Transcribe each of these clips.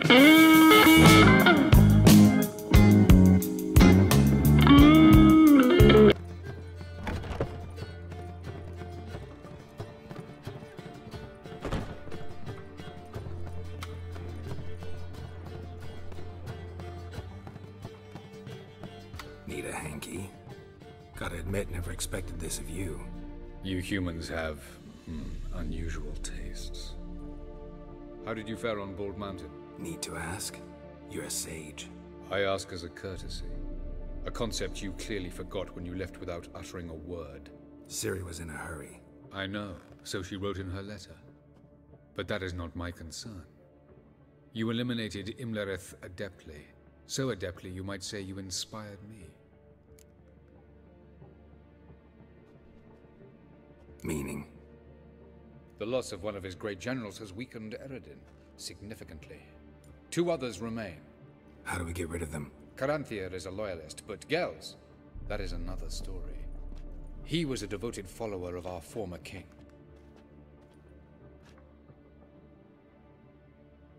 Need a hanky? Gotta admit, never expected this of you. You humans have, unusual tastes. How did you fare on Bald Mountain? Need to ask? You're a sage. I ask as a courtesy. A concept you clearly forgot when you left without uttering a word. Ciri was in a hurry. I know, so she wrote in her letter. But that is not my concern. You eliminated Imlerith adeptly. So adeptly, you might say you inspired me. Meaning? The loss of one of his great generals has weakened Eredin significantly. 2 others remain. How do we get rid of them? Caranthir is a loyalist, but Gels, that is another story. He was a devoted follower of our former king.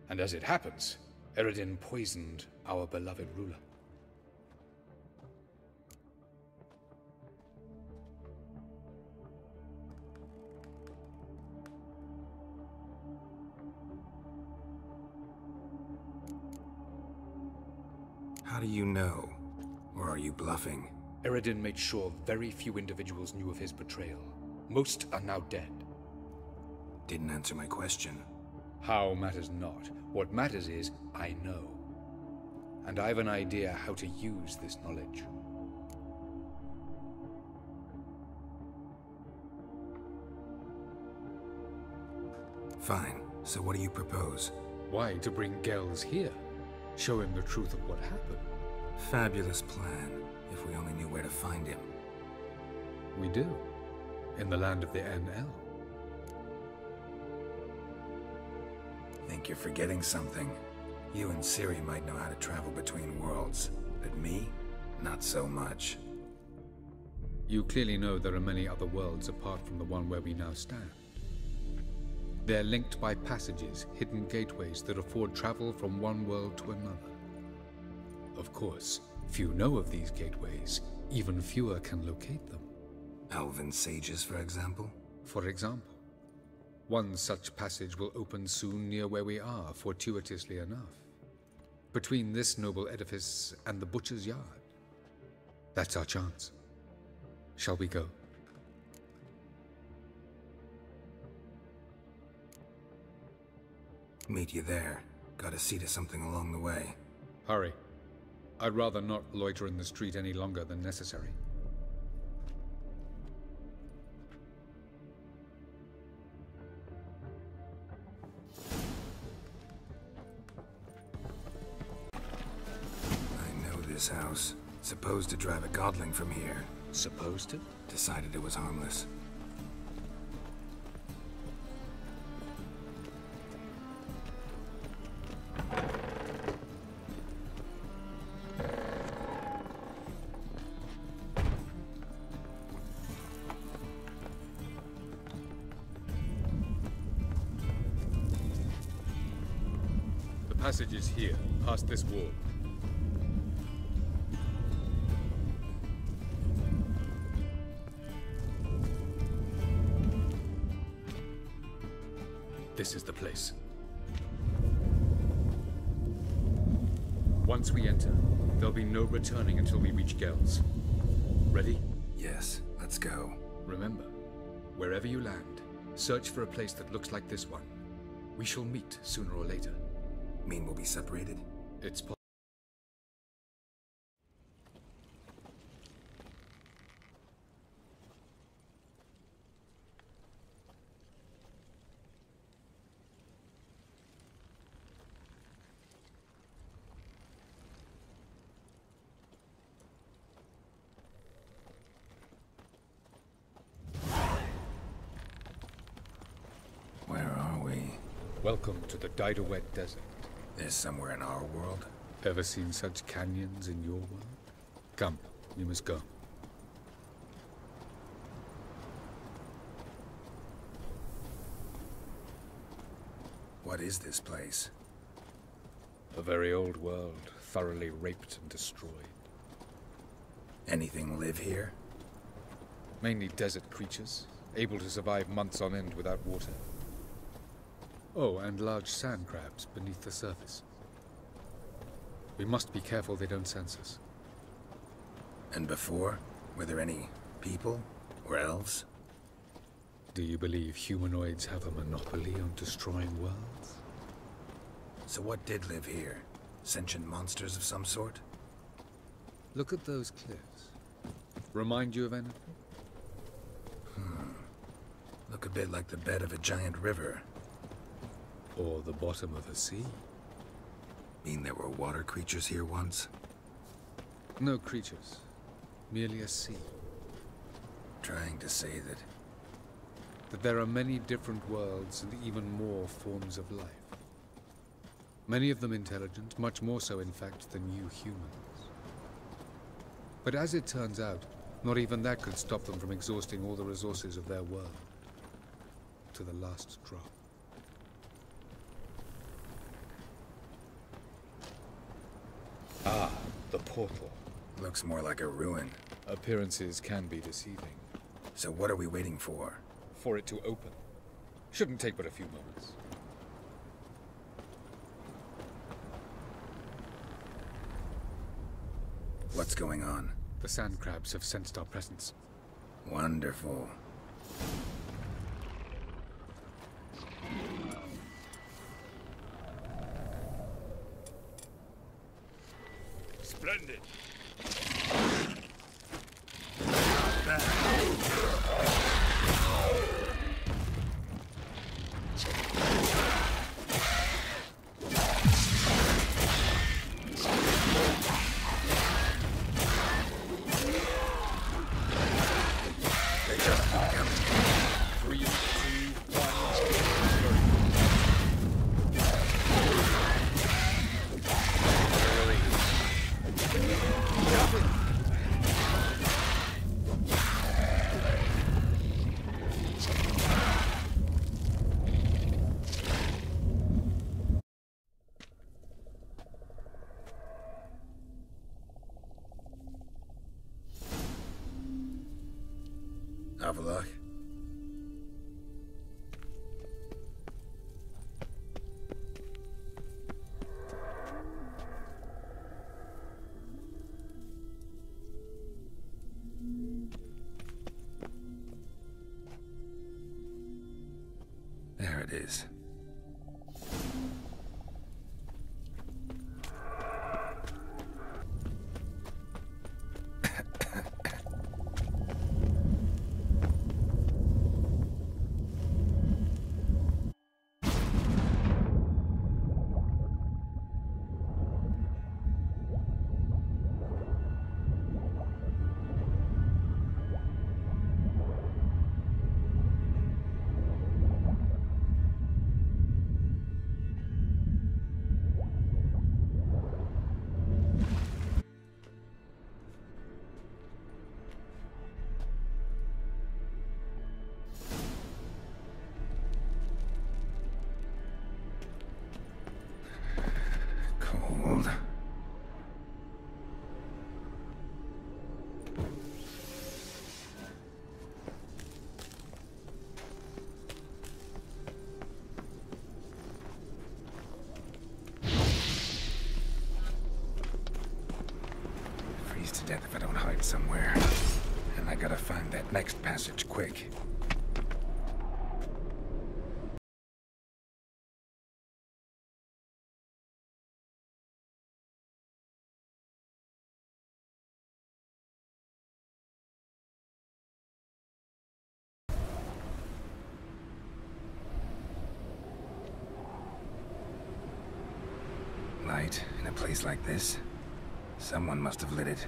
And as it happens, Eredin poisoned our beloved ruler. How do you know? Or are you bluffing? Eredin made sure very few individuals knew of his betrayal. Most are now dead. Didn't answer my question. How matters not. What matters is, I know. And I have an idea how to use this knowledge. Fine. So what do you propose? Why, to bring Gels here. Show him the truth of what happened. Fabulous plan, if we only knew where to find him. We do. In the land of the NL. Think you're forgetting something. You and Ciri might know how to travel between worlds, but me? Not so much. You clearly know there are many other worlds apart from the one where we now stand. They're linked by passages, hidden gateways that afford travel from one world to another. Of course, few know of these gateways. Even fewer can locate them. Elven sages, for example? For example. One such passage will open soon near where we are, fortuitously enough. Between this noble edifice and the butcher's yard. That's our chance. Shall we go? Meet you there. Gotta see to something along the way. Hurry. I'd rather not loiter in the street any longer than necessary. I know this house. Supposed to drive a godling from here. Supposed to? Decided it was harmless. The passage is here, past this wall. This is the place. Once we enter, there'll be no returning until we reach Gels. Ready? Yes, let's go. Remember, wherever you land, search for a place that looks like this one. We shall meet sooner or later. Mean we'll be separated? It's possible. Where are we? Welcome to the Didowet Desert. This somewhere in our world? Ever seen such canyons in your world? Come, you must go. What is this place? A very old world, thoroughly raped and destroyed. Anything live here? Mainly desert creatures, able to survive months on end without water. Oh, and large sand crabs beneath the surface. We must be careful they don't sense us. And before? Were there any people? Or elves? Do you believe humanoids have a monopoly on destroying worlds? So what did live here? Sentient monsters of some sort? Look at those cliffs. Remind you of anything? Look a bit like the bed of a giant river. Or the bottom of a sea? Mean there were water creatures here once? No creatures. Merely a sea. Trying to say That there are many different worlds and even more forms of life. Many of them intelligent, much more so in fact than you humans. But as it turns out, not even that could stop them from exhausting all the resources of their world. To the last drop. Ah, the portal. Looks more like a ruin. Appearances can be deceiving. So what are we waiting for? For it to open. Shouldn't take but a few moments. What's going on? The sand crabs have sensed our presence. Wonderful. Splendid. Avalac? There it is. Cold. Freeze to death if I don't hide somewhere. And I gotta find that next passage quick. Light in a place like this? Someone must have lit it.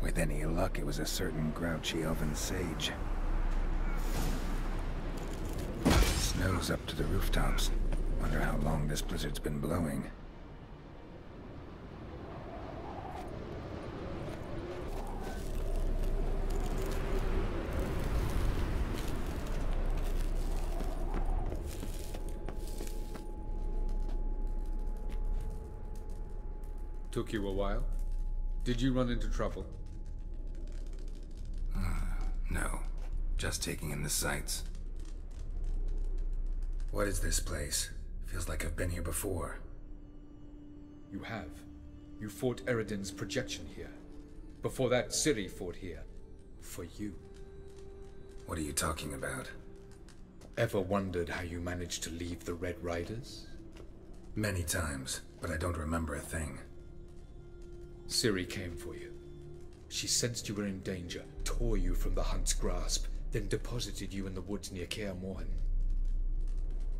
With any luck, it was a certain grouchy elven sage. Snow's up to the rooftops. Wonder how long this blizzard's been blowing. Took you a while? Did you run into trouble? No. Just taking in the sights. What is this place? Feels like I've been here before. You have. You fought Eredin's projection here. Before that, Ciri fought here. For you. What are you talking about? Ever wondered how you managed to leave the Red Riders? Many times, but I don't remember a thing. Ciri came for you. She sensed you were in danger, tore you from the Hunt's grasp, then deposited you in the woods near Kaer Morhen.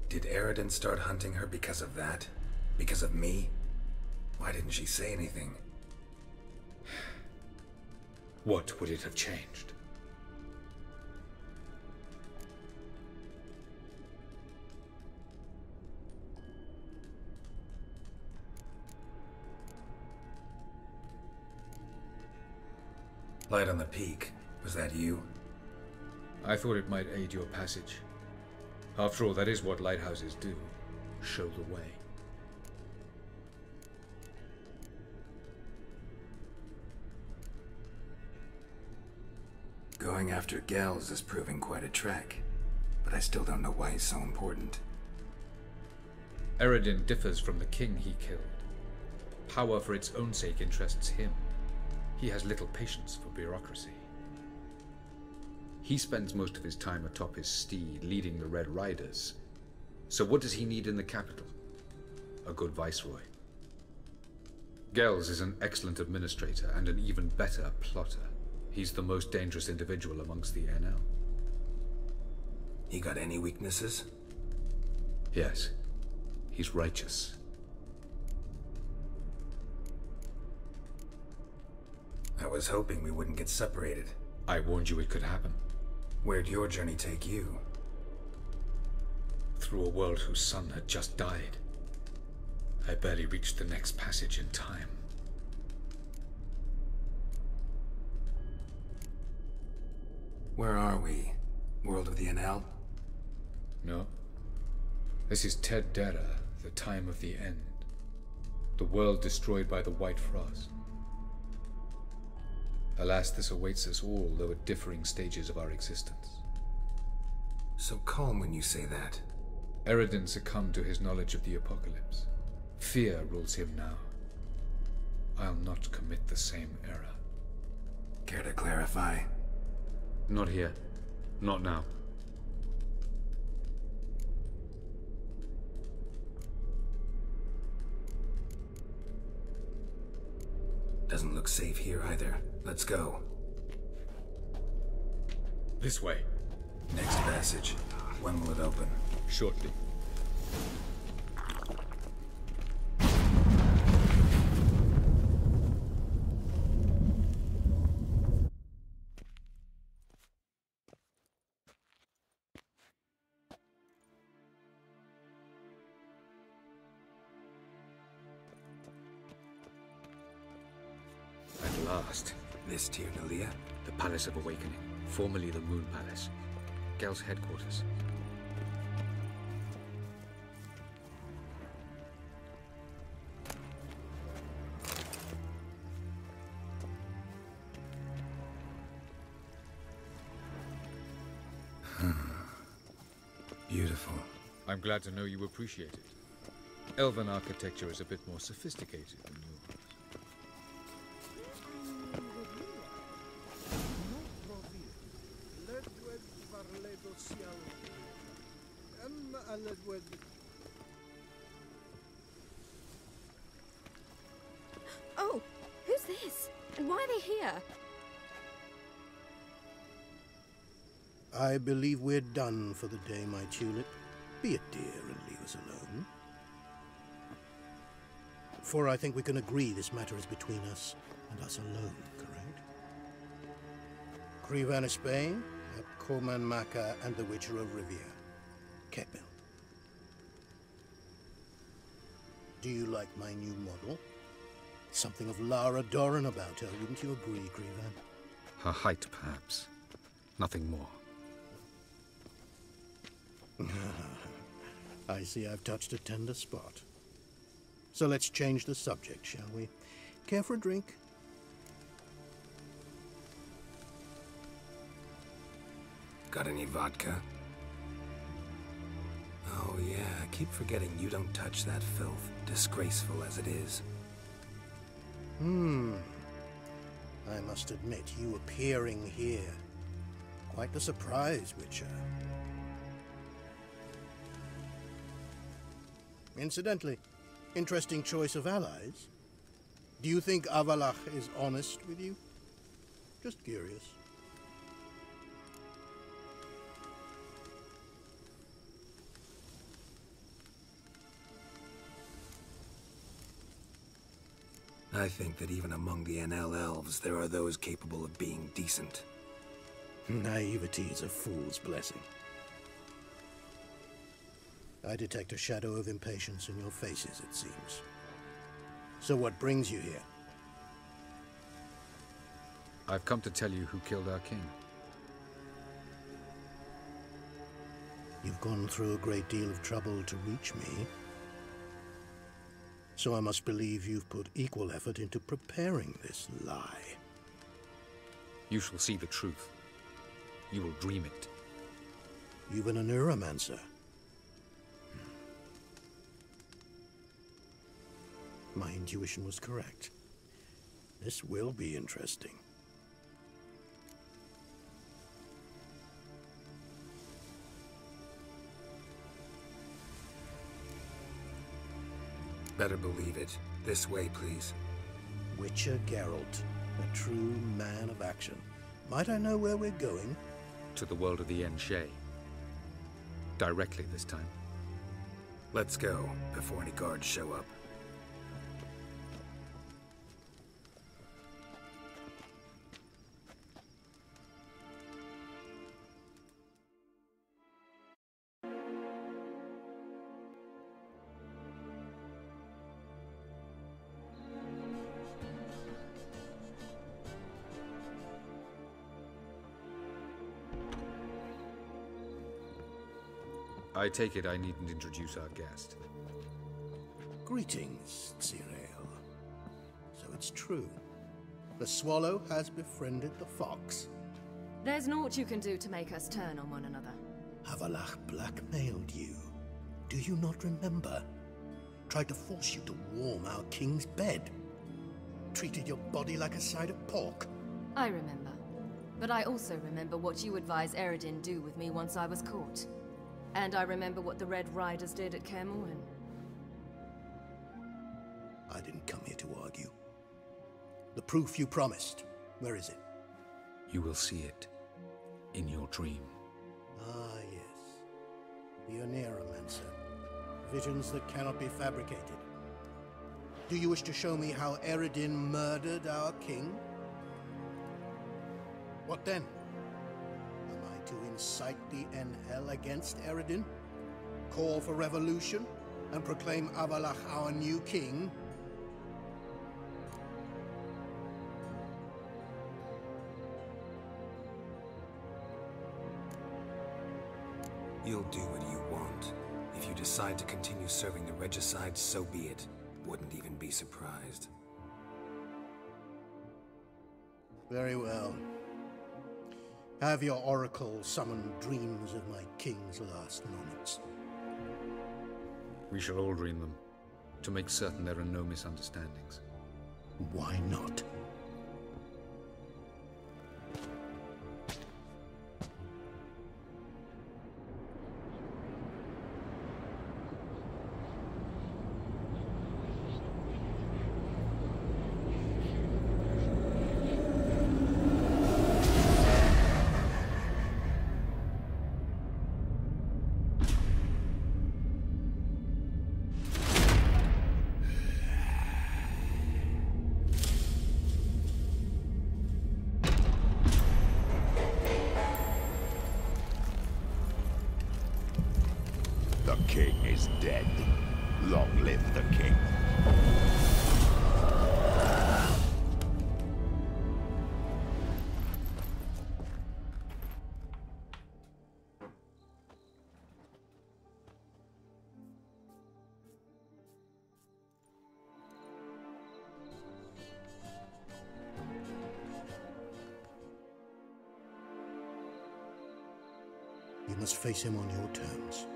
Did Eredin start hunting her because of that? Because of me? Why didn't she say anything? What would it have changed? Light on the peak. Was that you? I thought it might aid your passage. After all, that is what lighthouses do. Show the way. Going after Gels is proving quite a trek, but I still don't know why he's so important. Eredin differs from the king he killed. Power for its own sake interests him. He has little patience for bureaucracy. He spends most of his time atop his steed, leading the Red Riders. So what does he need in the capital? A good viceroy. Gels is an excellent administrator and an even better plotter. He's the most dangerous individual amongst the NL. He got any weaknesses? Yes. He's righteous. I was hoping we wouldn't get separated. I warned you it could happen. Where'd your journey take you? Through a world whose son had just died. I barely reached the next passage in time. Where are we? World of the NL? No. This is Ted Dara, the time of the end. The world destroyed by the White Frost. Alas, this awaits us all, though at differing stages of our existence. So calm when you say that. Eredin succumbed to his knowledge of the apocalypse. Fear rules him now. I'll not commit the same error. Care to clarify? Not here. Not now. Doesn't look safe here either. Let's go. This way. Next passage. When will it open? Shortly. At last. This Tyr Nalia? The Palace of Awakening, formerly the Moon Palace. Gel's headquarters. Beautiful. I'm glad to know you appreciate it. Elven architecture is a bit more sophisticated than yours. Oh, who's this? And why are they here? I believe we're done for the day, my tulip. Be a dear and leave us alone. For I think we can agree this matter is between us and us alone, correct? Krivan of Spain, Korman Maka, and the Witcher of Rivia. Kepil. Do you like my new model? Something of Lara Doran about her, wouldn't you agree, Krivan? Her height, perhaps. Nothing more. I see I've touched a tender spot. So let's change the subject, shall we? Care for a drink? Got any vodka? Oh yeah, I keep forgetting you don't touch that filth, disgraceful as it is. I must admit, you appearing here, quite the surprise, Witcher. Incidentally, interesting choice of allies. Do you think Avalac is honest with you? Just curious. I think that even among the NL elves, there are those capable of being decent. Naivety is a fool's blessing. I detect a shadow of impatience in your faces, it seems. So what brings you here? I've come to tell you who killed our king. You've gone through a great deal of trouble to reach me. So I must believe you've put equal effort into preparing this lie. You shall see the truth. You will dream it. Even a neuromancer. My intuition was correct. This will be interesting. Better believe it. This way, please. Witcher Geralt, a true man of action. Might I know where we're going? To the world of the Enshay. Directly this time. Let's go, before any guards show up. I take it I needn't introduce our guest. Greetings, Cyril. So it's true. The swallow has befriended the fox. There's naught you can do to make us turn on one another. Avalac blackmailed you. Do you not remember? Tried to force you to warm our king's bed. Treated your body like a side of pork. I remember. But I also remember what you advised Eredin do with me once I was caught. And I remember what the Red Riders did at Kaer Morhen. I didn't come here to argue. The proof you promised, where is it? You will see it in your dream. Ah, yes. The Oneiromancer. Visions that cannot be fabricated. Do you wish to show me how Eredin murdered our king? What then? Am I to incite the Enhel against Eredin? Call for revolution? And proclaim Avalac our new king? You'll do what you want. If you decide to continue serving the regicide, so be it. Wouldn't even be surprised. Very well. Have your oracle summon dreams of my king's last moments. We shall all dream them, to make certain there are no misunderstandings. Why not? The king is dead. Long live the king. You must face him on your terms.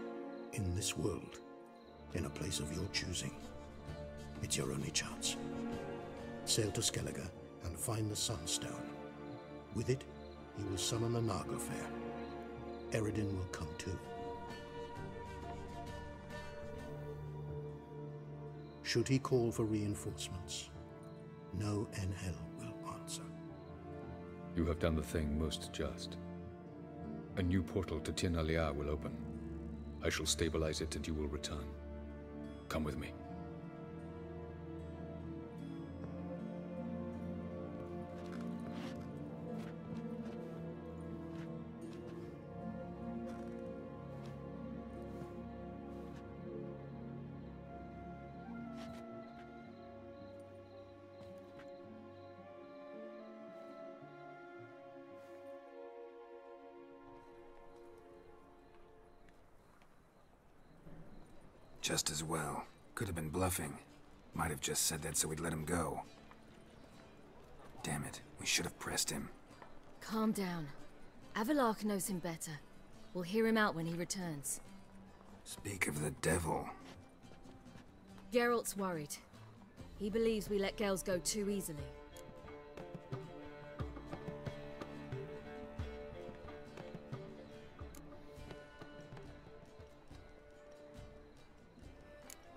In this world. In a place of your choosing. It's your only chance. Sail to Skellige and find the Sunstone. With it, you will summon the Naga Fair. Eredin will come too. Should he call for reinforcements, no Enhel will answer. You have done the thing most just. A new portal to Tir na Liar will open. I shall stabilize it and you will return. Come with me. Just as well. Could have been bluffing. Might have just said that so we'd let him go. Damn it, we should have pressed him. Calm down. Avalac knows him better. We'll hear him out when he returns. Speak of the devil. Geralt's worried. He believes we let girls go too easily.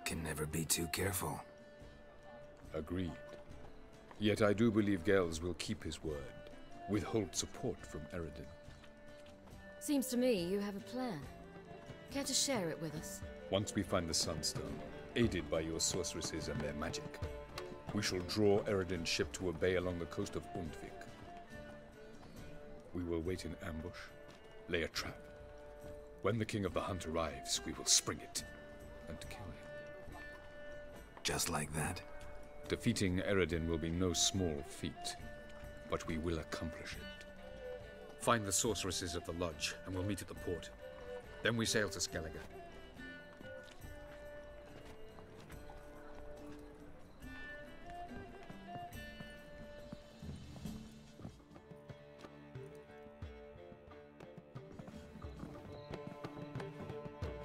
Can never be too careful. Agreed. Yet I do believe Gels will keep his word. Withhold support from Eredin. Seems to me you have a plan. Care to share it with us? Once we find the Sunstone, aided by your sorceresses and their magic, we shall draw Eredin's ship to a bay along the coast of Undvik. We will wait in ambush, lay a trap. When the King of the Hunt arrives, we will spring it and kill him. Just like that? Defeating Eredin will be no small feat, but we will accomplish it. Find the sorceresses of the lodge, and we'll meet at the port. Then we sail to Skellige.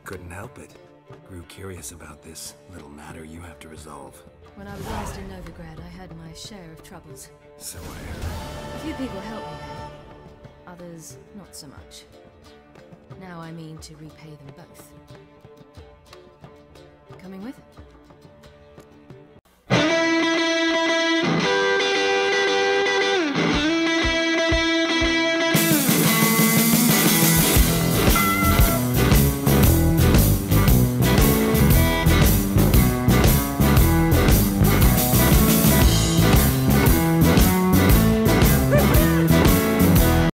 Couldn't help it. Grew curious about this little matter you have to resolve. When I was last in Novigrad, I had my share of troubles. So I heard. A few people helped me there. Others, not so much. Now I mean to repay them both. Coming with?